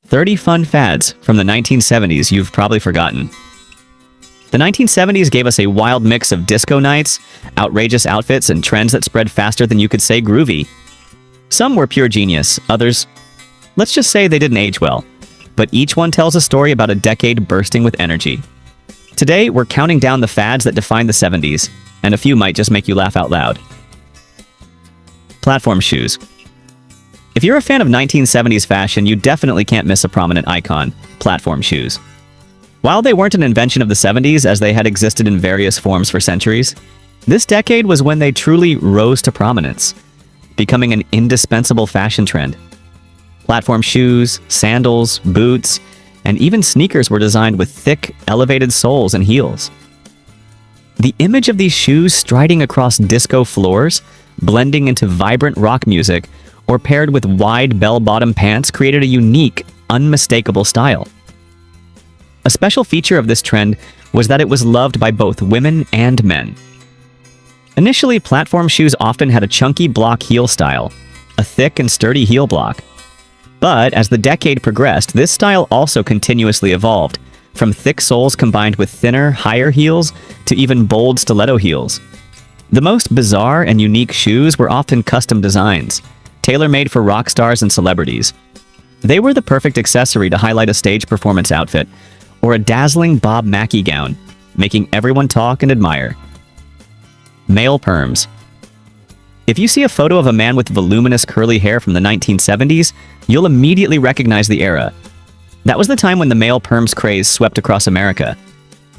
30 fun fads from the 1970s you've probably forgotten. The 1970s gave us a wild mix of disco nights, outrageous outfits, and trends that spread faster than you could say groovy. Some were pure genius, others, let's just say they didn't age well. But each one tells a story about a decade bursting with energy. Today, we're counting down the fads that defined the 70s, and a few might just make you laugh out loud. Platform shoes. If you're a fan of 1970s fashion, you definitely can't miss a prominent icon, platform shoes. While they weren't an invention of the 70s as they had existed in various forms for centuries, this decade was when they truly rose to prominence, becoming an indispensable fashion trend. Platform shoes, sandals, boots, and even sneakers were designed with thick, elevated soles and heels. The image of these shoes striding across disco floors, blending into vibrant rock music, or paired with wide bell-bottom pants created a unique, unmistakable style. A special feature of this trend was that it was loved by both women and men. Initially, platform shoes often had a chunky block heel style, a thick and sturdy heel block. But as the decade progressed, this style also continuously evolved, from thick soles combined with thinner, higher heels to even bold stiletto heels. The most bizarre and unique shoes were often custom designs, tailor-made for rock stars and celebrities. They were the perfect accessory to highlight a stage performance outfit, or a dazzling Bob Mackie gown, making everyone talk and admire. Male perms. If you see a photo of a man with voluminous curly hair from the 1970s, you'll immediately recognize the era. That was the time when the male perms craze swept across America.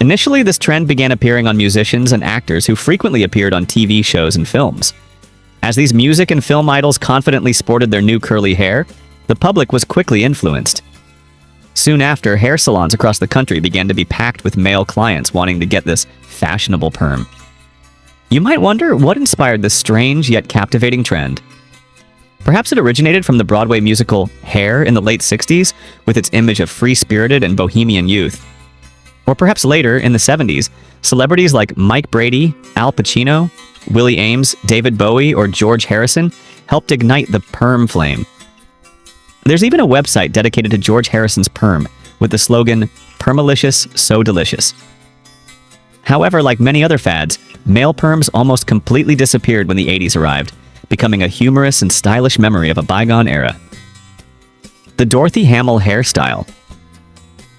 Initially, this trend began appearing on musicians and actors who frequently appeared on TV shows and films. As these music and film idols confidently sported their new curly hair, the public was quickly influenced. Soon after, hair salons across the country began to be packed with male clients wanting to get this fashionable perm. You might wonder what inspired this strange yet captivating trend. Perhaps it originated from the Broadway musical Hair in the late 60s, with its image of free-spirited and bohemian youth. Or perhaps later, in the 70s, celebrities like Mike Brady, Al Pacino, Willie Ames, David Bowie, or George Harrison helped ignite the perm flame. There's even a website dedicated to George Harrison's perm, with the slogan, "Permalicious, so delicious." However, like many other fads, male perms almost completely disappeared when the 80s arrived, becoming a humorous and stylish memory of a bygone era. The Dorothy Hamill hairstyle.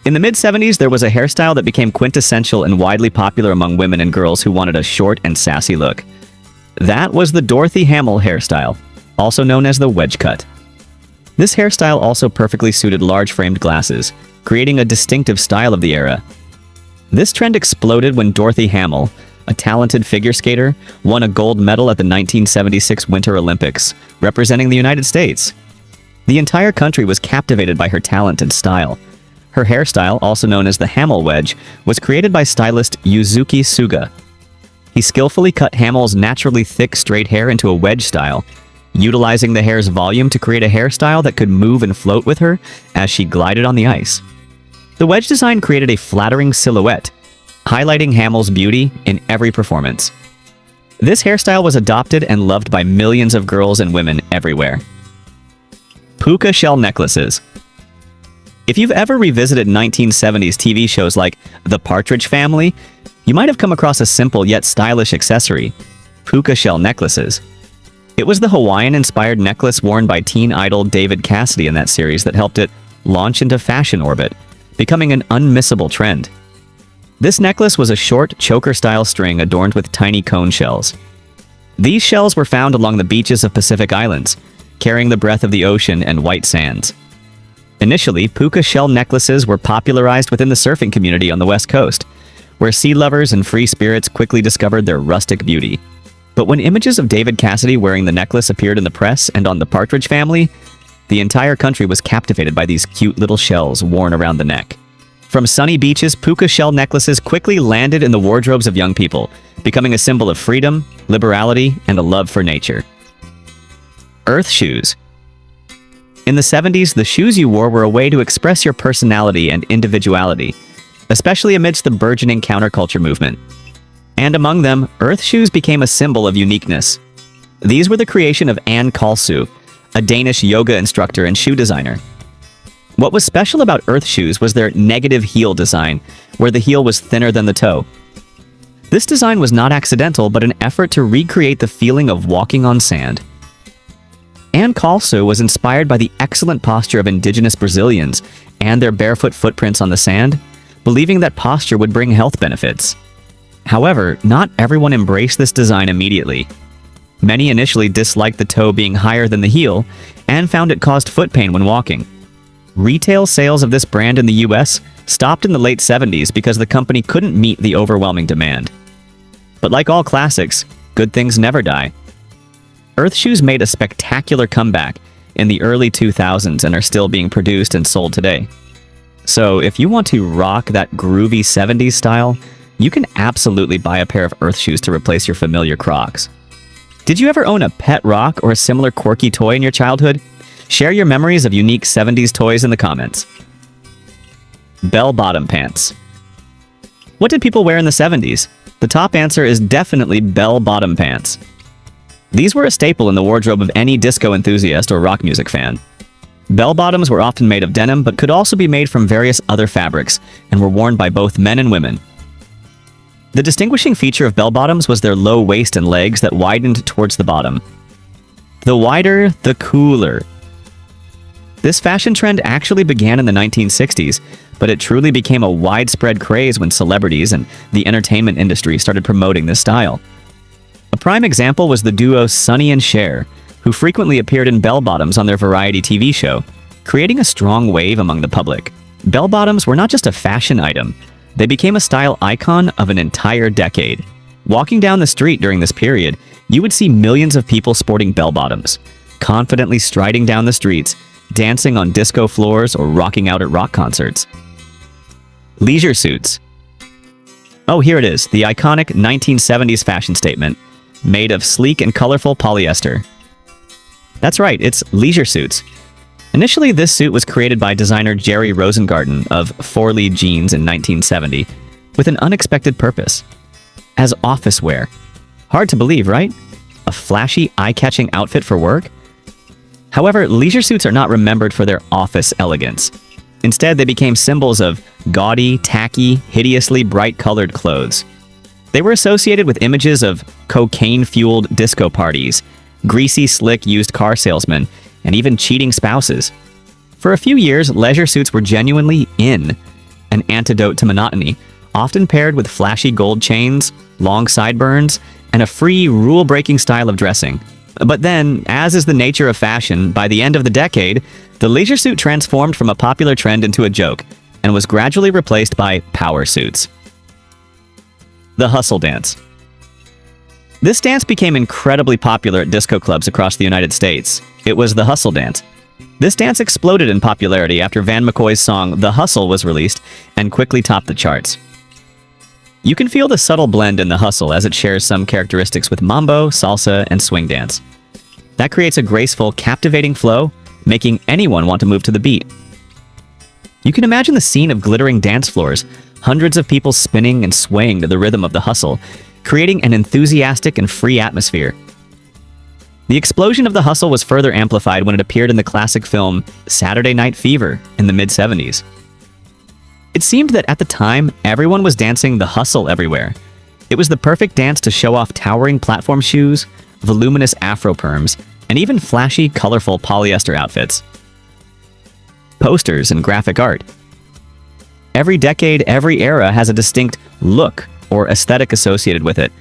In the mid-70s, there was a hairstyle that became quintessential and widely popular among women and girls who wanted a short and sassy look. That was the Dorothy Hamill hairstyle, also known as the wedge cut. This hairstyle also perfectly suited large-framed glasses, creating a distinctive style of the era. This trend exploded when Dorothy Hamill, a talented figure skater, won a gold medal at the 1976 Winter Olympics, representing the United States. The entire country was captivated by her talent and style. Her hairstyle, also known as the Hamill wedge, was created by stylist Yuzuki Suga. He skillfully cut Hamill's naturally thick, straight hair into a wedge style, utilizing the hair's volume to create a hairstyle that could move and float with her as she glided on the ice. The wedge design created a flattering silhouette, highlighting Hamill's beauty in every performance. This hairstyle was adopted and loved by millions of girls and women everywhere. Puka shell necklaces. If you've ever revisited 1970s TV shows like The Partridge Family, you might have come across a simple yet stylish accessory, puka shell necklaces. It was the Hawaiian-inspired necklace worn by teen idol David Cassidy in that series that helped it launch into fashion orbit, becoming an unmissable trend. This necklace was a short, choker-style string adorned with tiny cone shells. These shells were found along the beaches of Pacific Islands, carrying the breath of the ocean and white sands. Initially, puka shell necklaces were popularized within the surfing community on the West Coast, where sea lovers and free spirits quickly discovered their rustic beauty. But when images of David Cassidy wearing the necklace appeared in the press and on The Partridge Family, the entire country was captivated by these cute little shells worn around the neck. From sunny beaches, puka shell necklaces quickly landed in the wardrobes of young people, becoming a symbol of freedom, liberality, and a love for nature. Earth shoes. In the 70s, the shoes you wore were a way to express your personality and individuality, especially amidst the burgeoning counterculture movement. And among them, earth shoes became a symbol of uniqueness. These were the creation of Anne Kalsu, a Danish yoga instructor and shoe designer. What was special about Earth shoes was their negative heel design, where the heel was thinner than the toe. This design was not accidental, but an effort to recreate the feeling of walking on sand. Anne Calço was inspired by the excellent posture of indigenous Brazilians and their barefoot footprints on the sand, believing that posture would bring health benefits. However, not everyone embraced this design immediately. Many initially disliked the toe being higher than the heel and found it caused foot pain when walking. Retail sales of this brand in the US stopped in the late 70s because the company couldn't meet the overwhelming demand. But like all classics, good things never die. Earth shoes made a spectacular comeback in the early 2000s and are still being produced and sold today. So if you want to rock that groovy 70s style, you can absolutely buy a pair of Earth shoes to replace your familiar Crocs. Did you ever own a pet rock or a similar quirky toy in your childhood? Share your memories of unique 70s toys in the comments. Bell-bottom pants. What did people wear in the 70s? The top answer is definitely bell-bottom pants. These were a staple in the wardrobe of any disco enthusiast or rock music fan. Bell-bottoms were often made of denim, but could also be made from various other fabrics, and were worn by both men and women. The distinguishing feature of bell-bottoms was their low waist and legs that widened towards the bottom. The wider, the cooler. This fashion trend actually began in the 1960s, but it truly became a widespread craze when celebrities and the entertainment industry started promoting this style. A prime example was the duo Sonny and Cher, who frequently appeared in bell-bottoms on their variety TV show, creating a strong wave among the public. Bell-bottoms were not just a fashion item, they became a style icon of an entire decade. Walking down the street during this period, you would see millions of people sporting bell-bottoms, confidently striding down the streets, dancing on disco floors, or rocking out at rock concerts. Leisure suits. Oh, here it is, the iconic 1970s fashion statement, made of sleek and colorful polyester. That's right, it's leisure suits. Initially, this suit was created by designer Jerry Rosengarten of Four Lead Jeans in 1970, with an unexpected purpose: as office wear. Hard to believe, right? A flashy, eye-catching outfit for work? However, leisure suits are not remembered for their office elegance. Instead, they became symbols of gaudy, tacky, hideously bright-colored clothes. They were associated with images of cocaine-fueled disco parties, greasy, slick used car salesmen, and even cheating spouses. For a few years, leisure suits were genuinely in, an antidote to monotony, often paired with flashy gold chains, long sideburns, and a free, rule-breaking style of dressing. But then, as is the nature of fashion, by the end of the decade, the leisure suit transformed from a popular trend into a joke, and was gradually replaced by power suits. The hustle dance. This dance became incredibly popular at disco clubs across the United States. It was the hustle dance. This dance exploded in popularity after Van McCoy's song The Hustle was released and quickly topped the charts. You can feel the subtle blend in the hustle as it shares some characteristics with mambo, salsa, and swing dance. That creates a graceful, captivating flow, making anyone want to move to the beat. You can imagine the scene of glittering dance floors, hundreds of people spinning and swaying to the rhythm of the hustle, creating an enthusiastic and free atmosphere. The explosion of the hustle was further amplified when it appeared in the classic film Saturday Night Fever in the mid-70s. It seemed that at the time, everyone was dancing the hustle everywhere. It was the perfect dance to show off towering platform shoes, voluminous afro perms, and even flashy, colorful polyester outfits. Posters and graphic art. Every decade, every era has a distinct look or aesthetic associated with it,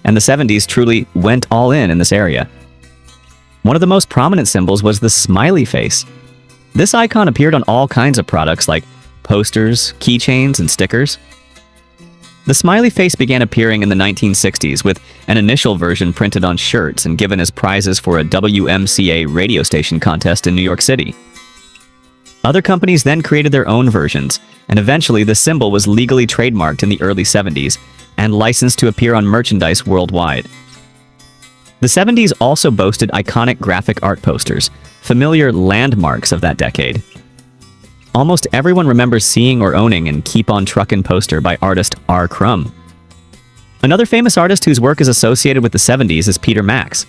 and the 70s truly went all in this area. One of the most prominent symbols was the smiley face. This icon appeared on all kinds of products like posters, keychains, and stickers. The smiley face began appearing in the 1960s with an initial version printed on shirts and given as prizes for a WMCA radio station contest in New York City. Other companies then created their own versions, and eventually the symbol was legally trademarked in the early 70s and licensed to appear on merchandise worldwide. The 70s also boasted iconic graphic art posters, familiar landmarks of that decade. Almost everyone remembers seeing or owning an Keep on Truckin' poster by artist R. Crumb. Another famous artist whose work is associated with the 70s is Peter Max.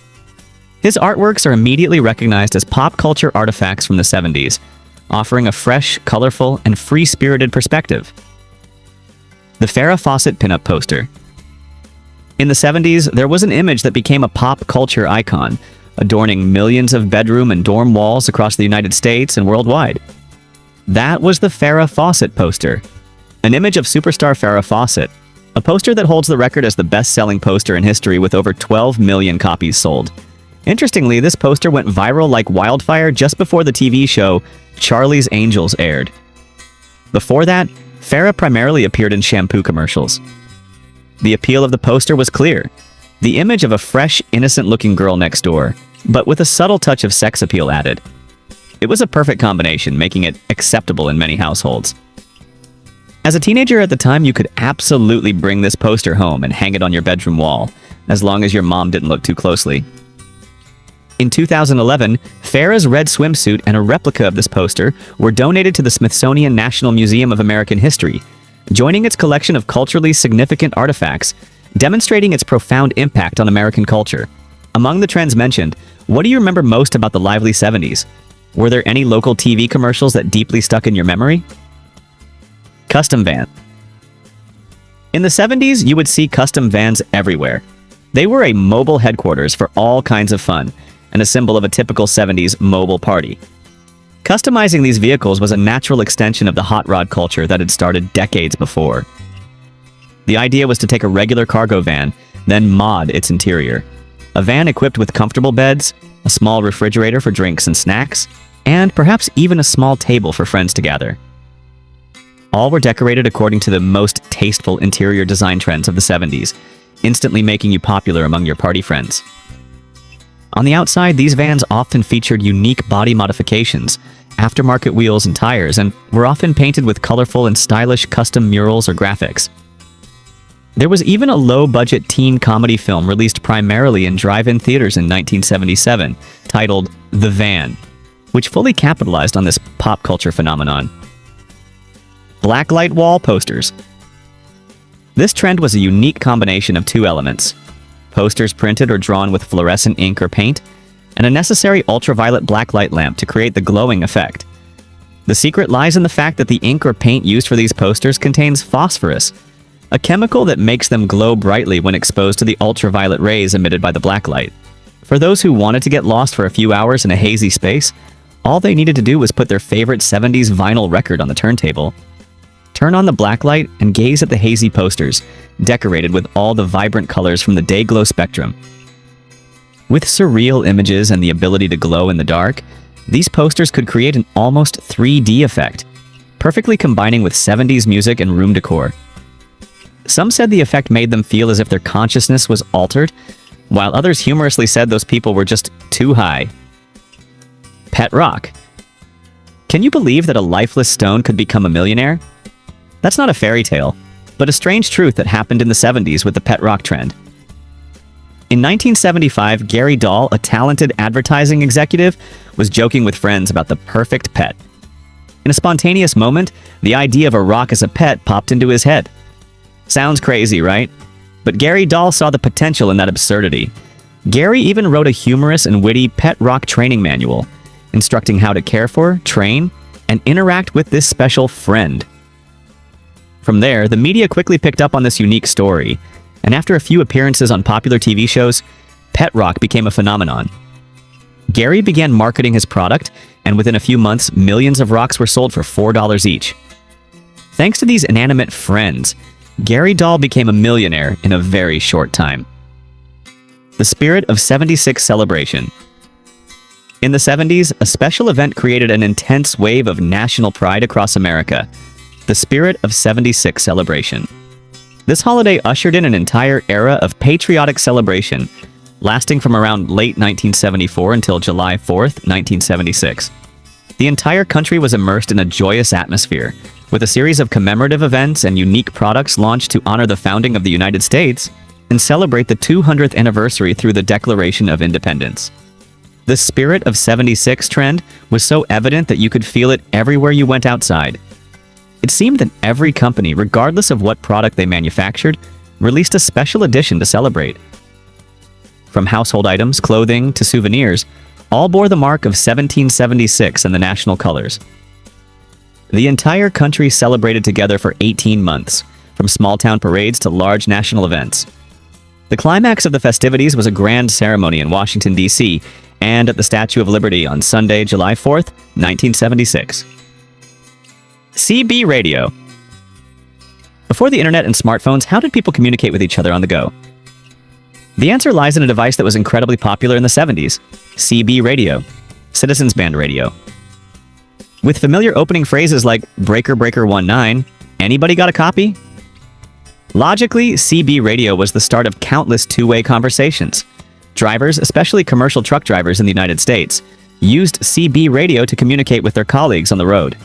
His artworks are immediately recognized as pop culture artifacts from the 70s, offering a fresh, colorful, and free-spirited perspective. The Farrah Fawcett pinup poster. In the 70s, there was an image that became a pop culture icon, adorning millions of bedroom and dorm walls across the United States and worldwide. That was the Farrah Fawcett poster, an image of superstar Farrah Fawcett, a poster that holds the record as the best-selling poster in history with over 12 million copies sold. Interestingly, this poster went viral like wildfire just before the TV show Charlie's Angels aired. Before that, Farrah primarily appeared in shampoo commercials. The appeal of the poster was clear. The image of a fresh, innocent-looking girl next door, but with a subtle touch of sex appeal added. It was a perfect combination, making it acceptable in many households. As a teenager at the time, you could absolutely bring this poster home and hang it on your bedroom wall, as long as your mom didn't look too closely. In 2011, Farrah's red swimsuit and a replica of this poster were donated to the Smithsonian National Museum of American History, joining its collection of culturally significant artifacts, demonstrating its profound impact on American culture. Among the trends mentioned, what do you remember most about the lively 70s? Were there any local TV commercials that deeply stuck in your memory? Custom van. In the 70s, you would see custom vans everywhere. They were a mobile headquarters for all kinds of fun, and a symbol of a typical 70s mobile party. Customizing these vehicles was a natural extension of the hot rod culture that had started decades before. The idea was to take a regular cargo van, then mod its interior. A van equipped with comfortable beds, a small refrigerator for drinks and snacks, and perhaps even a small table for friends to gather. All were decorated according to the most tasteful interior design trends of the 70s, instantly making you popular among your party friends. On the outside, these vans often featured unique body modifications, aftermarket wheels and tires, and were often painted with colorful and stylish custom murals or graphics. There was even a low-budget teen comedy film released primarily in drive-in theaters in 1977, titled The Van, which fully capitalized on this pop culture phenomenon. Blacklight wall posters. This trend was a unique combination of two elements: posters printed or drawn with fluorescent ink or paint, and a necessary ultraviolet blacklight lamp to create the glowing effect. The secret lies in the fact that the ink or paint used for these posters contains phosphorus, a chemical that makes them glow brightly when exposed to the ultraviolet rays emitted by the blacklight. For those who wanted to get lost for a few hours in a hazy space, all they needed to do was put their favorite 70s vinyl record on the turntable. Turn on the blacklight and gaze at the hazy posters, decorated with all the vibrant colors from the day-glow spectrum. With surreal images and the ability to glow in the dark, these posters could create an almost 3D effect, perfectly combining with 70s music and room decor. Some said the effect made them feel as if their consciousness was altered, while others humorously said those people were just too high. Pet rock. Can you believe that a lifeless stone could become a millionaire? That's not a fairy tale, but a strange truth that happened in the 70s with the pet rock trend. In 1975, Gary Dahl, a talented advertising executive, was joking with friends about the perfect pet. In a spontaneous moment, the idea of a rock as a pet popped into his head. Sounds crazy, right? But Gary Dahl saw the potential in that absurdity. Gary even wrote a humorous and witty pet rock training manual, instructing how to care for, train, and interact with this special friend. From there, the media quickly picked up on this unique story, and after a few appearances on popular TV shows, pet rock became a phenomenon. Gary began marketing his product, and within a few months, millions of rocks were sold for $4 each. Thanks to these inanimate friends, Gary Dahl became a millionaire in a very short time. The Spirit of 76 celebration. In the 70s, a special event created an intense wave of national pride across America: the Spirit of 76 celebration. This holiday ushered in an entire era of patriotic celebration, lasting from around late 1974 until July 4th, 1976. The entire country was immersed in a joyous atmosphere, with a series of commemorative events and unique products launched to honor the founding of the United States and celebrate the 200th anniversary through the Declaration of Independence. The Spirit of 76 trend was so evident that you could feel it everywhere you went outside. It seemed that every company, regardless of what product they manufactured, released a special edition to celebrate. From household items, clothing, to souvenirs, all bore the mark of 1776 and the national colors. The entire country celebrated together for 18 months, from small-town parades to large national events. The climax of the festivities was a grand ceremony in Washington, D.C., and at the Statue of Liberty on Sunday, July 4th, 1976. CB radio. Before the internet and smartphones, how did people communicate with each other on the go? The answer lies in a device that was incredibly popular in the 70s, CB radio, Citizens Band radio. With familiar opening phrases like Breaker Breaker 19, anybody got a copy? Logically, CB radio was the start of countless two-way conversations. Drivers, especially commercial truck drivers in the United States, used CB radio to communicate with their colleagues on the road.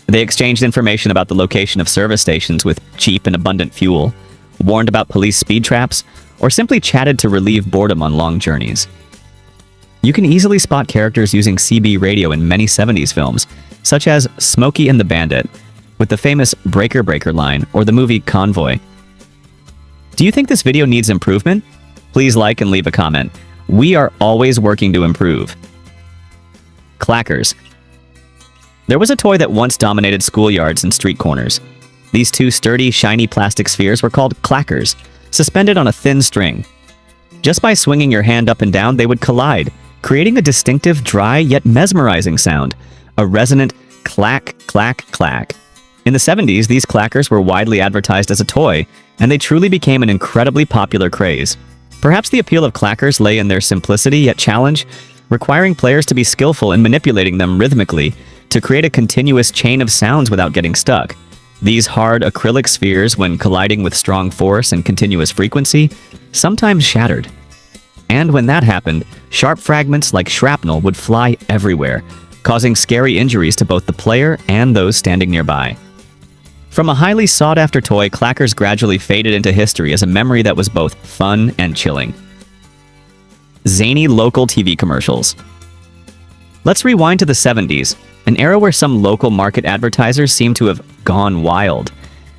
They exchanged information about the location of service stations with cheap and abundant fuel, warned about police speed traps, or simply chatted to relieve boredom on long journeys. You can easily spot characters using CB radio in many 70s films, such as Smokey and the Bandit, with the famous Breaker Breaker line, or the movie Convoy. Do you think this video needs improvement? Please like and leave a comment. We are always working to improve. Clackers. There was a toy that once dominated schoolyards and street corners. These two sturdy, shiny plastic spheres were called clackers, suspended on a thin string. Just by swinging your hand up and down, they would collide, creating a distinctive, dry, yet mesmerizing sound, a resonant clack, clack, clack. In the 70s, these clackers were widely advertised as a toy, and they truly became an incredibly popular craze. Perhaps the appeal of clackers lay in their simplicity yet challenge, requiring players to be skillful in manipulating them rhythmically to create a continuous chain of sounds without getting stuck. These hard acrylic spheres, when colliding with strong force and continuous frequency, sometimes shattered. And when that happened, sharp fragments like shrapnel would fly everywhere, causing scary injuries to both the player and those standing nearby. From a highly sought-after toy, clackers gradually faded into history as a memory that was both fun and chilling. Zany local TV commercials. Let's rewind to the 70s, an era where some local market advertisers seemed to have gone wild,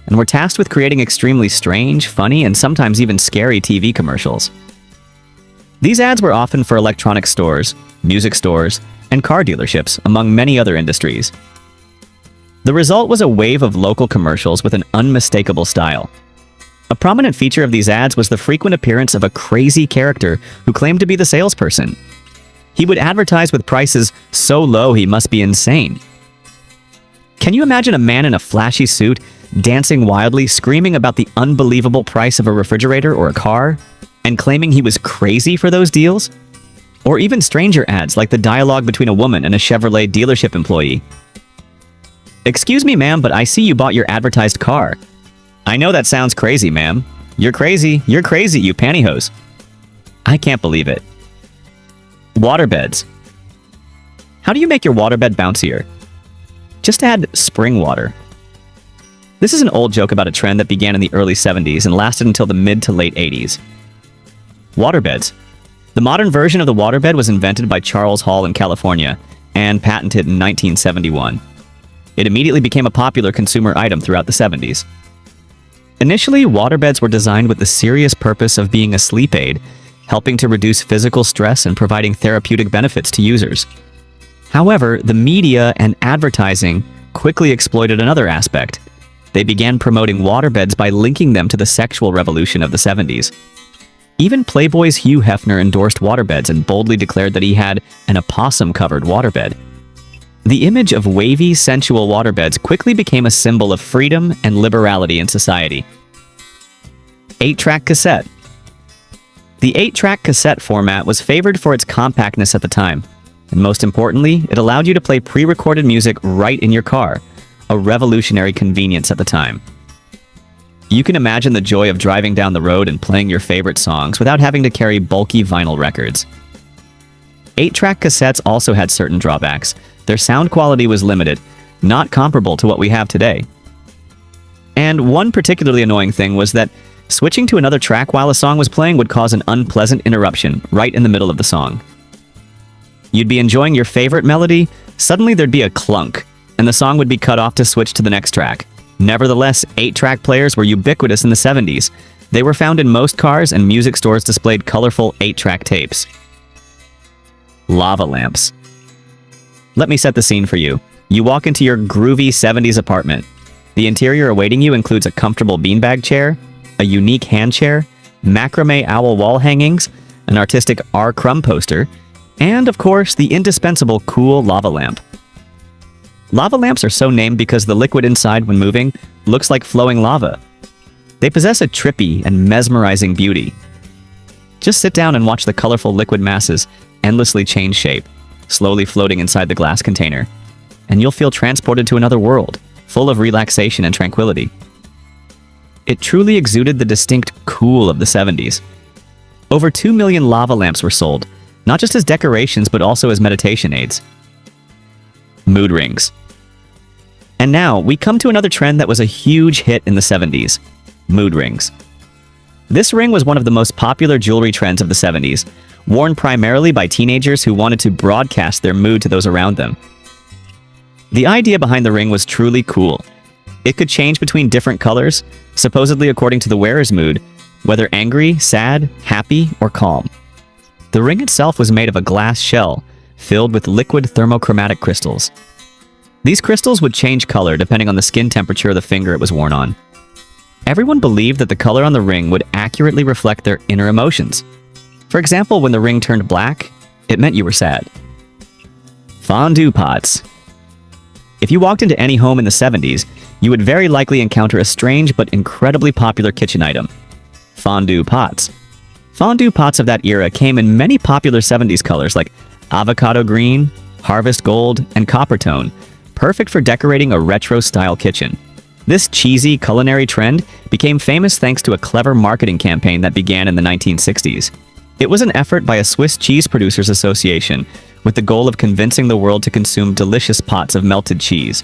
and were tasked with creating extremely strange, funny, and sometimes even scary TV commercials. These ads were often for electronic stores, music stores, and car dealerships, among many other industries. The result was a wave of local commercials with an unmistakable style. A prominent feature of these ads was the frequent appearance of a crazy character who claimed to be the salesperson. He would advertise with prices so low he must be insane. Can you imagine a man in a flashy suit, dancing wildly, screaming about the unbelievable price of a refrigerator or a car, and claiming he was crazy for those deals? Or even stranger ads like the dialogue between a woman and a Chevrolet dealership employee. "Excuse me, ma'am, but I see you bought your advertised car." "I know that sounds crazy, ma'am." You're crazy, you pantyhose." I can't believe it. Waterbeds. How do you make your waterbed bouncier? Just add spring water. This is an old joke about a trend that began in the early 70s and lasted until the mid to late 80s. Waterbeds. The modern version of the waterbed was invented by Charles Hall in California and patented in 1971. It immediately became a popular consumer item throughout the 70s. Initially, waterbeds were designed with the serious purpose of being a sleep aid, helping to reduce physical stress and providing therapeutic benefits to users. However, the media and advertising quickly exploited another aspect. They began promoting waterbeds by linking them to the sexual revolution of the 70s. Even Playboy's Hugh Hefner endorsed waterbeds and boldly declared that he had an opossum-covered waterbed. The image of wavy, sensual waterbeds quickly became a symbol of freedom and liberality in society. 8-track cassette. The 8-track cassette format was favored for its compactness at the time, and most importantly, it allowed you to play pre-recorded music right in your car, a revolutionary convenience at the time. You can imagine the joy of driving down the road and playing your favorite songs without having to carry bulky vinyl records. 8-track cassettes also had certain drawbacks. Their sound quality was limited, not comparable to what we have today. And one particularly annoying thing was that switching to another track while a song was playing would cause an unpleasant interruption right in the middle of the song. You'd be enjoying your favorite melody, suddenly there'd be a clunk, and the song would be cut off to switch to the next track. Nevertheless, 8-track players were ubiquitous in the 70s. They were found in most cars, and music stores displayed colorful 8-track tapes. Lava lamps. Let me set the scene for you. You walk into your groovy 70s apartment. The interior awaiting you includes a comfortable beanbag chair, a unique hand chair, macrame owl wall hangings, an artistic R. Crumb poster, and, of course, the indispensable cool lava lamp. Lava lamps are so named because the liquid inside, when moving, looks like flowing lava. They possess a trippy and mesmerizing beauty. Just sit down and watch the colorful liquid masses endlessly change shape, slowly floating inside the glass container, and you'll feel transported to another world, full of relaxation and tranquility. It truly exuded the distinct cool of the 70s. Over 2 million lava lamps were sold, not just as decorations but also as meditation aids. Mood rings. And now, we come to another trend that was a huge hit in the 70s. Mood rings. This ring was one of the most popular jewelry trends of the 70s, worn primarily by teenagers who wanted to broadcast their mood to those around them. The idea behind the ring was truly cool. It could change between different colors, supposedly according to the wearer's mood, whether angry, sad, happy, or calm. The ring itself was made of a glass shell, filled with liquid thermochromatic crystals. These crystals would change color depending on the skin temperature of the finger it was worn on. Everyone believed that the color on the ring would accurately reflect their inner emotions. For example, when the ring turned black, it meant you were sad. Fondue pots. If you walked into any home in the 70s, you would very likely encounter a strange but incredibly popular kitchen item: fondue pots. Fondue pots of that era came in many popular 70s colors like avocado green, harvest gold, and copper tone, perfect for decorating a retro-style kitchen. This cheesy culinary trend became famous thanks to a clever marketing campaign that began in the 1960s. It was an effort by a Swiss Cheese Producers Association with the goal of convincing the world to consume delicious pots of melted cheese.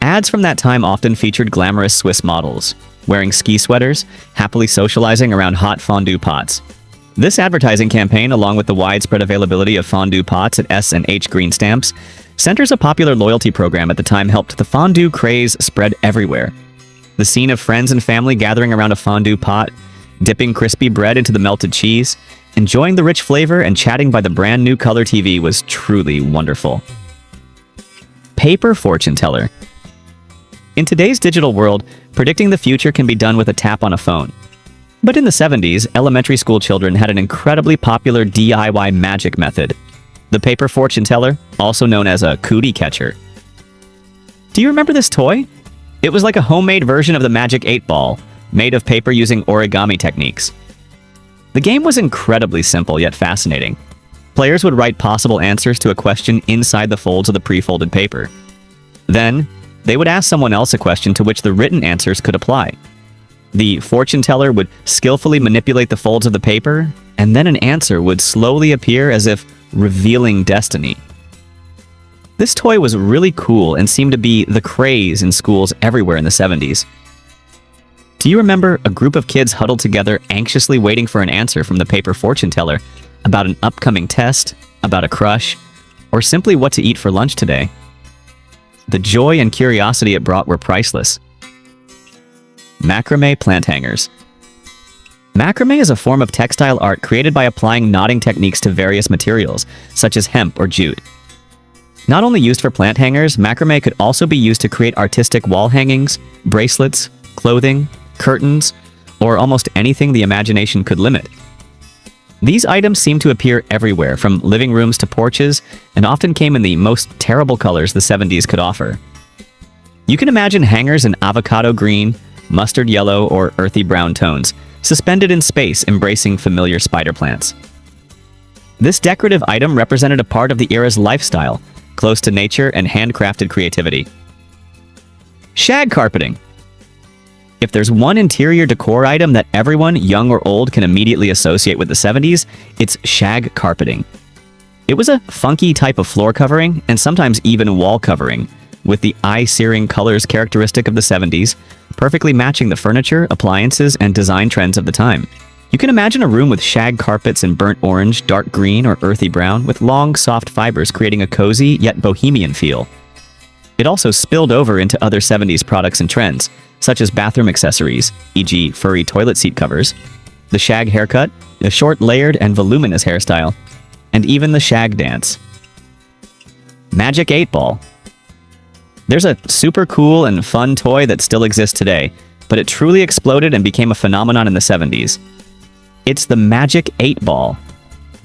Ads from that time often featured glamorous Swiss models, wearing ski sweaters, happily socializing around hot fondue pots. This advertising campaign, along with the widespread availability of fondue pots at S&H Green Stamps, centers a popular loyalty program at the time helped the fondue craze spread everywhere. The scene of friends and family gathering around a fondue pot, dipping crispy bread into the melted cheese, enjoying the rich flavor, and chatting by the brand new color TV was truly wonderful. Paper fortune teller. In today's digital world, predicting the future can be done with a tap on a phone. But in the 70s, elementary school children had an incredibly popular DIY magic method: the paper fortune teller, also known as a cootie catcher. Do you remember this toy? It was like a homemade version of the Magic 8 Ball, made of paper using origami techniques. The game was incredibly simple yet fascinating. Players would write possible answers to a question inside the folds of the pre-folded paper. Then, they would ask someone else a question to which the written answers could apply. The fortune teller would skillfully manipulate the folds of the paper, and then an answer would slowly appear as if revealing destiny. This toy was really cool and seemed to be the craze in schools everywhere in the 70s. Do you remember a group of kids huddled together, anxiously waiting for an answer from the paper fortune teller about an upcoming test, about a crush, or simply what to eat for lunch today? The joy and curiosity it brought were priceless. Macrame plant hangers. Macrame is a form of textile art created by applying knotting techniques to various materials, such as hemp or jute. Not only used for plant hangers, macrame could also be used to create artistic wall hangings, bracelets, clothing, curtains, or almost anything the imagination could limit. These items seem to appear everywhere, from living rooms to porches, and often came in the most terrible colors the 70s could offer. You can imagine hangers in avocado green, mustard yellow, or earthy brown tones, suspended in space embracing familiar spider plants. This decorative item represented a part of the era's lifestyle, close to nature and handcrafted creativity. Shag carpeting. If there's one interior decor item that everyone, young or old, can immediately associate with the 70s, it's shag carpeting. It was a funky type of floor covering, and sometimes even wall covering, with the eye-searing colors characteristic of the 70s, perfectly matching the furniture, appliances, and design trends of the time. You can imagine a room with shag carpets in burnt orange, dark green, or earthy brown, with long, soft fibers creating a cozy yet bohemian feel. It also spilled over into other 70s products and trends, such as bathroom accessories, e.g. furry toilet seat covers, the shag haircut, a short, layered, and voluminous hairstyle, and even the shag dance. Magic 8 Ball. There's a super cool and fun toy that still exists today, but it truly exploded and became a phenomenon in the 70s. It's the Magic 8 Ball.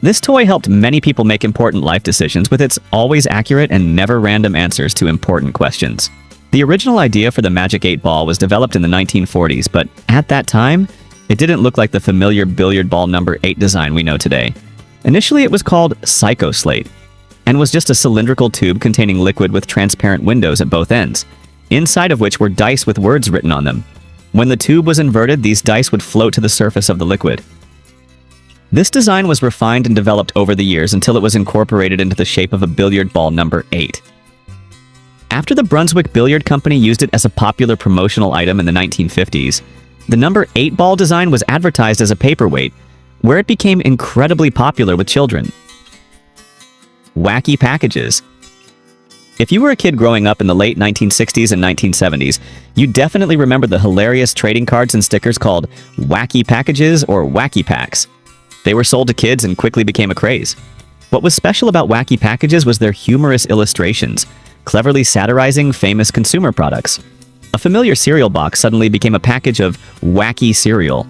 This toy helped many people make important life decisions with its always accurate and never random answers to important questions. The original idea for the Magic 8 Ball was developed in the 1940s, but at that time, it didn't look like the familiar billiard ball number 8 design we know today. Initially, it was called Psycho Slate, and was just a cylindrical tube containing liquid with transparent windows at both ends, inside of which were dice with words written on them. When the tube was inverted, these dice would float to the surface of the liquid. This design was refined and developed over the years until it was incorporated into the shape of a billiard ball number 8. After the Brunswick Billiard Company used it as a popular promotional item in the 1950s, the number 8 ball design was advertised as a paperweight, where it became incredibly popular with children. Wacky packages. If you were a kid growing up in the late 1960s and 1970s, you definitely remember the hilarious trading cards and stickers called Wacky Packages or Wacky Packs. They were sold to kids and quickly became a craze. What was special about Wacky Packages was their humorous illustrations, cleverly satirizing famous consumer products. A familiar cereal box suddenly became a package of wacky cereal,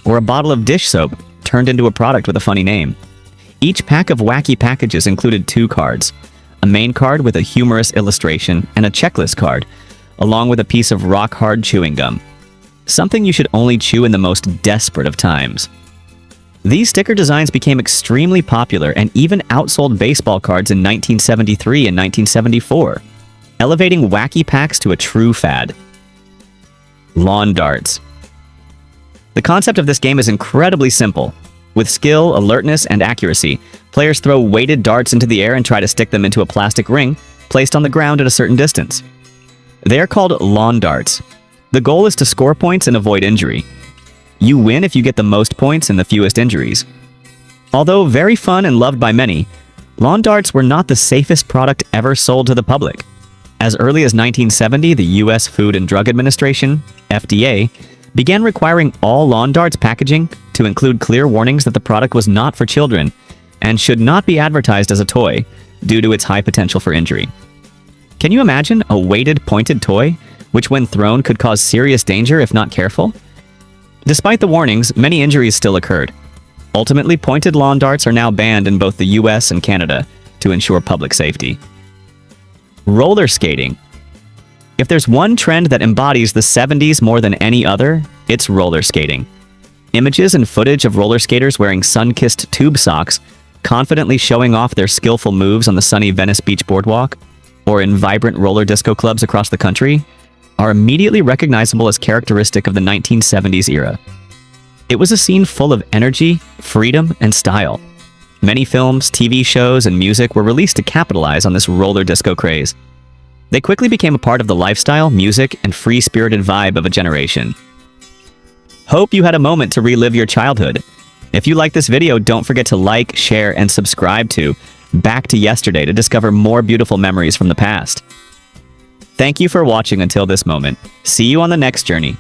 or a bottle of dish soap turned into a product with a funny name. Each pack of Wacky Packages included 2 cards, a main card with a humorous illustration and a checklist card, along with a piece of rock-hard chewing gum. Something you should only chew in the most desperate of times. These sticker designs became extremely popular and even outsold baseball cards in 1973 and 1974, elevating Wacky Packs to a true fad. Lawn darts. The concept of this game is incredibly simple. With skill, alertness, and accuracy, players throw weighted darts into the air and try to stick them into a plastic ring placed on the ground at a certain distance. They are called lawn darts. The goal is to score points and avoid injury. You win if you get the most points and the fewest injuries. Although very fun and loved by many, lawn darts were not the safest product ever sold to the public. As early as 1970, the U.S. Food and Drug Administration, FDA, began requiring all lawn darts packaging to include clear warnings that the product was not for children and should not be advertised as a toy due to its high potential for injury. Can you imagine a weighted, pointed toy, which when thrown could cause serious danger if not careful? Despite the warnings, many injuries still occurred. Ultimately, pointed lawn darts are now banned in both the US and Canada to ensure public safety. Roller skating. If there's one trend that embodies the 70s more than any other, it's roller skating. Images and footage of roller skaters wearing sun-kissed tube socks, confidently showing off their skillful moves on the sunny Venice Beach boardwalk, or in vibrant roller disco clubs across the country, are immediately recognizable as characteristic of the 1970s era. It was a scene full of energy, freedom, and style. Many films, TV shows, and music were released to capitalize on this roller disco craze. They quickly became a part of the lifestyle, music, and free-spirited vibe of a generation. Hope you had a moment to relive your childhood. If you like this video, don't forget to like, share, and subscribe to Back to Yesterday to discover more beautiful memories from the past. Thank you for watching until this moment. See you on the next journey.